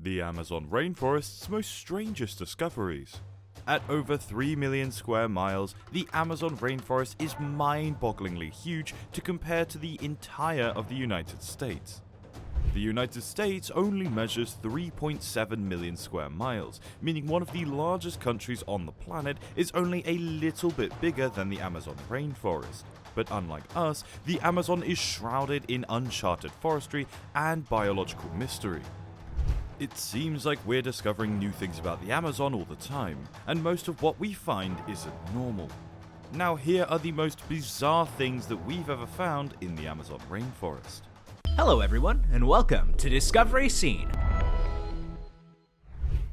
the Amazon rainforest's most strangest discoveries. At over 3 million square miles, the Amazon rainforest is mind-bogglingly huge to compare to the entire of the United States. The United States only measures 3.7 million square miles, meaning one of the largest countries on the planet is only a little bit bigger than the Amazon rainforest. But unlike us, the Amazon is shrouded in uncharted forestry and biological mystery. It seems like we're discovering new things about the Amazon all the time, and most of what we find isn't normal. Now here are the most bizarre things that we've ever found in the Amazon rainforest. Hello everyone, and welcome to Discovery Scene.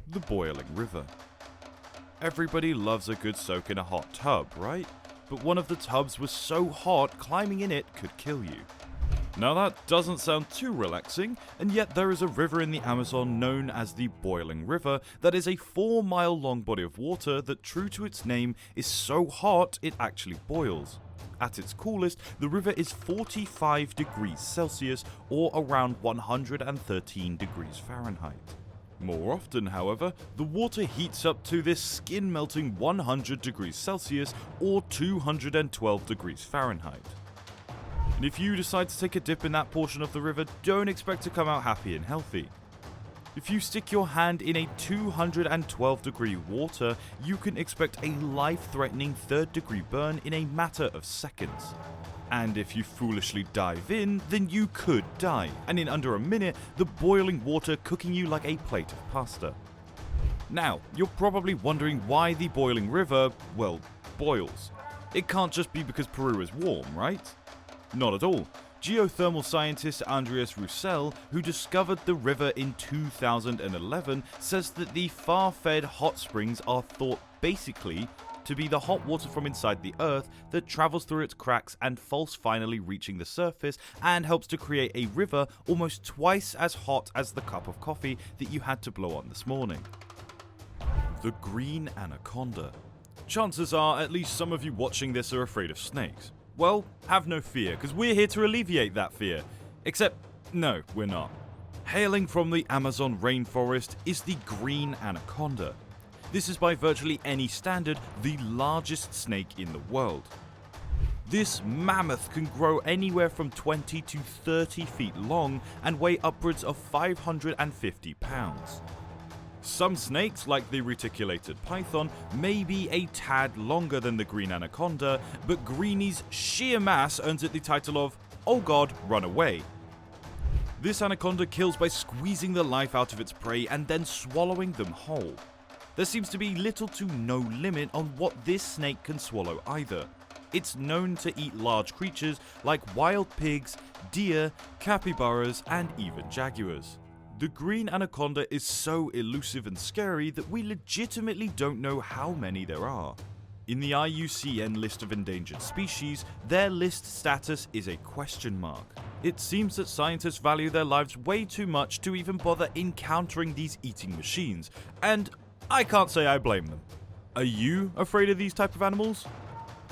The boiling river. Everybody loves a good soak in a hot tub, right? But one of the tubs was so hot, climbing in it could kill you. Now that doesn't sound too relaxing, and yet there is a river in the Amazon known as the Boiling River that is a 4-mile long body of water that, true to its name, is so hot it actually boils. At its coolest, the river is 45 degrees Celsius or around 113 degrees Fahrenheit. More often, however, the water heats up to this skin-melting 100 degrees Celsius or 212 degrees Fahrenheit. And if you decide to take a dip in that portion of the river, don't expect to come out happy and healthy. If you stick your hand in a 212 degree water, you can expect a life-threatening 3rd degree burn in a matter of seconds. And if you foolishly dive in, then you could die, and in under a minute, the boiling water cooking you like a plate of pasta. Now, you're probably wondering why the boiling river, well, boils. It can't just be because Peru is warm, right? Not at all. Geothermal scientist Andreas Roussel, who discovered the river in 2011, says that the far-fed hot springs are thought basically to be the hot water from inside the earth that travels through its cracks and falls finally reaching the surface and helps to create a river almost twice as hot as the cup of coffee that you had to blow on this morning. The Green Anaconda. Chances are at least some of you watching this are afraid of snakes. Well, have no fear, because we're here to alleviate that fear. Except, no, we're not. Hailing from the Amazon rainforest is the Green Anaconda. This is by virtually any standard the largest snake in the world. This mammoth can grow anywhere from 20 to 30 feet long and weigh upwards of 550 pounds. Some snakes, like the reticulated python, may be a tad longer than the Green Anaconda, but Greenie's sheer mass earns it the title of, "Oh God, run away." This anaconda kills by squeezing the life out of its prey and then swallowing them whole. There seems to be little to no limit on what this snake can swallow either. It's known to eat large creatures like wild pigs, deer, capybaras, and even jaguars. The Green Anaconda is so elusive and scary that we legitimately don't know how many there are. In the IUCN list of endangered species, their list status is a question mark. It seems that scientists value their lives way too much to even bother encountering these eating machines, and I can't say I blame them. Are you afraid of these type of animals?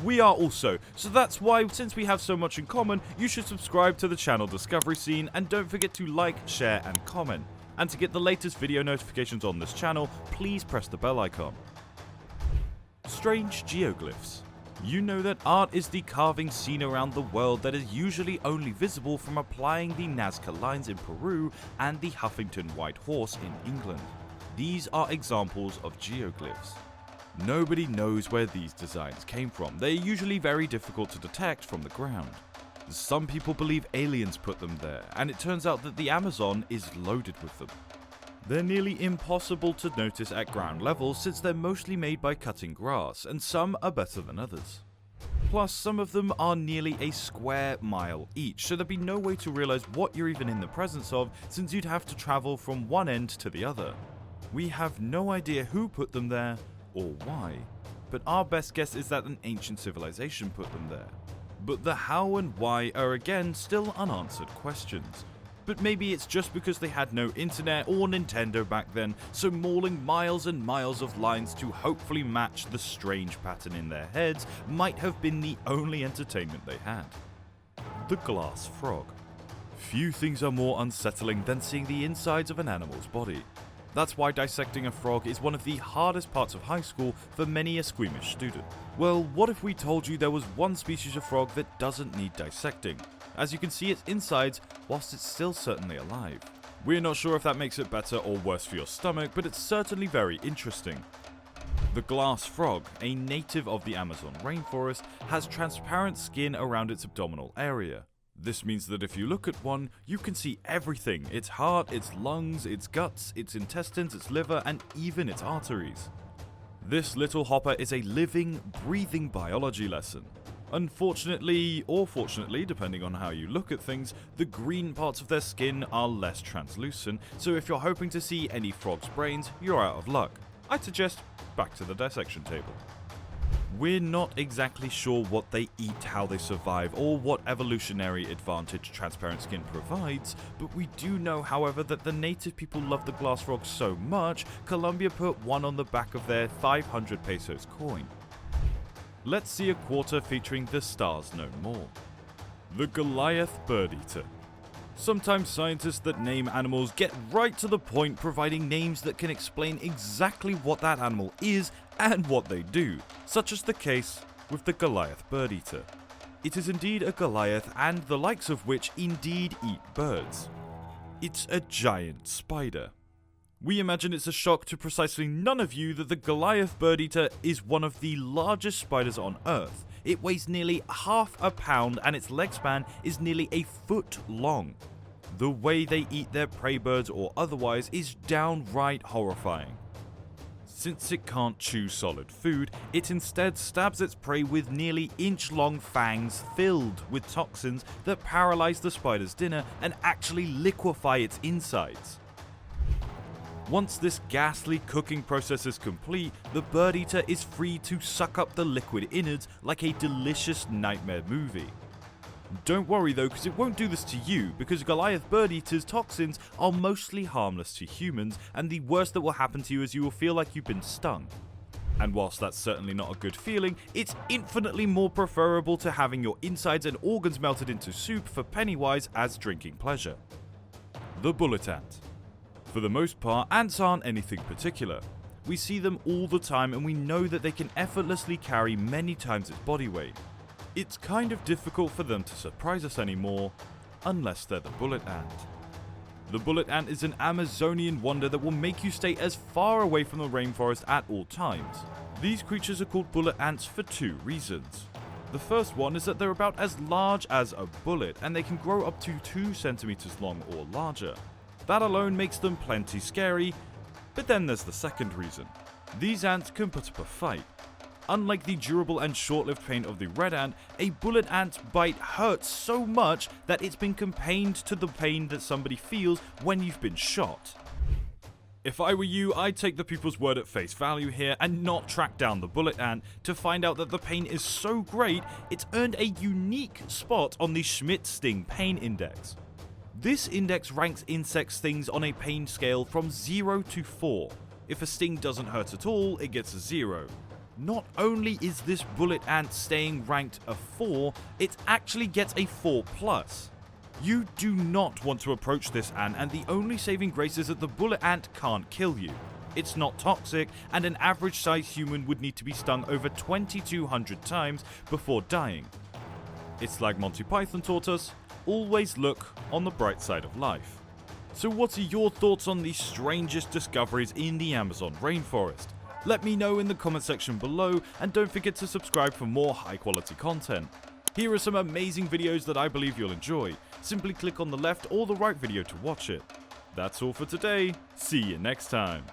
We are also, so that's why, since we have so much in common, you should subscribe to the channel Discovery Scene and don't forget to like, share and comment. And to get the latest video notifications on this channel, please press the bell icon. Strange geoglyphs. You know that art is the carving seen around the world that is usually only visible from applying the Nazca lines in Peru and the Huffington White Horse in England. These are examples of geoglyphs. Nobody knows where these designs came from. They're usually very difficult to detect from the ground. Some people believe aliens put them there, and it turns out that the Amazon is loaded with them. They're nearly impossible to notice at ground level since they're mostly made by cutting grass, and some are better than others. Plus, some of them are nearly a square mile each, so there'd be no way to realize what you're even in the presence of since you'd have to travel from one end to the other. We have no idea who put them there, or why, but our best guess is that an ancient civilization put them there. But the how and why are again still unanswered questions. But maybe it's just because they had no internet or Nintendo back then, so mauling miles and miles of lines to hopefully match the strange pattern in their heads might have been the only entertainment they had. The glass frog. Few things are more unsettling than seeing the insides of an animal's body. That's why dissecting a frog is one of the hardest parts of high school for many a squeamish student. Well, what if we told you there was one species of frog that doesn't need dissecting, as you can see its insides whilst it's still certainly alive? We're not sure if that makes it better or worse for your stomach, but it's certainly very interesting. The glass frog, a native of the Amazon rainforest, has transparent skin around its abdominal area. This means that if you look at one, you can see everything: its heart, its lungs, its guts, its intestines, its liver, and even its arteries. This little hopper is a living, breathing biology lesson. Unfortunately, or fortunately, depending on how you look at things, the green parts of their skin are less translucent, so if you're hoping to see any frog's brains, you're out of luck. I'd suggest back to the dissection table. We're not exactly sure what they eat, how they survive, or what evolutionary advantage transparent skin provides, but we do know, however, that the native people love the glass frog so much, Colombia put one on the back of their 500 pesos coin. Let's see a quarter featuring the stars known more. The Goliath Birdeater. Sometimes scientists that name animals get right to the point, providing names that can explain exactly what that animal is and what they do, such as the case with the Goliath Birdeater. It is indeed a Goliath, and the likes of which indeed eat birds. It's a giant spider. We imagine it's a shock to precisely none of you that the Goliath Birdeater is one of the largest spiders on Earth. It weighs nearly half a pound and its leg span is nearly a foot long. The way they eat their prey birds or otherwise is downright horrifying. Since it can't chew solid food, it instead stabs its prey with nearly inch-long fangs filled with toxins that paralyze the spider's dinner and actually liquefy its insides. Once this ghastly cooking process is complete, the bird-eater is free to suck up the liquid innards like a delicious nightmare movie. Don't worry though, because it won't do this to you, because Goliath Birdeater's toxins are mostly harmless to humans, and the worst that will happen to you is you will feel like you've been stung. And whilst that's certainly not a good feeling, it's infinitely more preferable to having your insides and organs melted into soup for pennywise as drinking pleasure. The bullet ant. For the most part, ants aren't anything particular. We see them all the time and we know that they can effortlessly carry many times its body weight. It's kind of difficult for them to surprise us anymore, unless they're the bullet ant. The bullet ant is an Amazonian wonder that will make you stay as far away from the rainforest at all times. These creatures are called bullet ants for two reasons. The first one is that they're about as large as a bullet and they can grow up to 2 centimeters long or larger. That alone makes them plenty scary, but then there's the second reason. These ants can put up a fight. Unlike the durable and short-lived pain of the red ant, a bullet ant bite hurts so much that it's been compared to the pain that somebody feels when you've been shot. If I were you, I'd take the people's word at face value here and not track down the bullet ant to find out that the pain is so great it's earned a unique spot on the Schmidt Sting Pain Index. This index ranks insect stings on a pain scale from 0 to 4. If a sting doesn't hurt at all, it gets a 0. Not only is this bullet ant staying ranked a 4, it actually gets a 4+. You do not want to approach this ant, and the only saving grace is that the bullet ant can't kill you. It's not toxic, and an average sized human would need to be stung over 2,200 times before dying. It's like Monty Python taught us, always look on the bright side of life. So what are your thoughts on the strangest discoveries in the Amazon rainforest? Let me know in the comment section below, and don't forget to subscribe for more high quality content. Here are some amazing videos that I believe you'll enjoy. Simply click on the left or the right video to watch it. That's all for today. See you next time.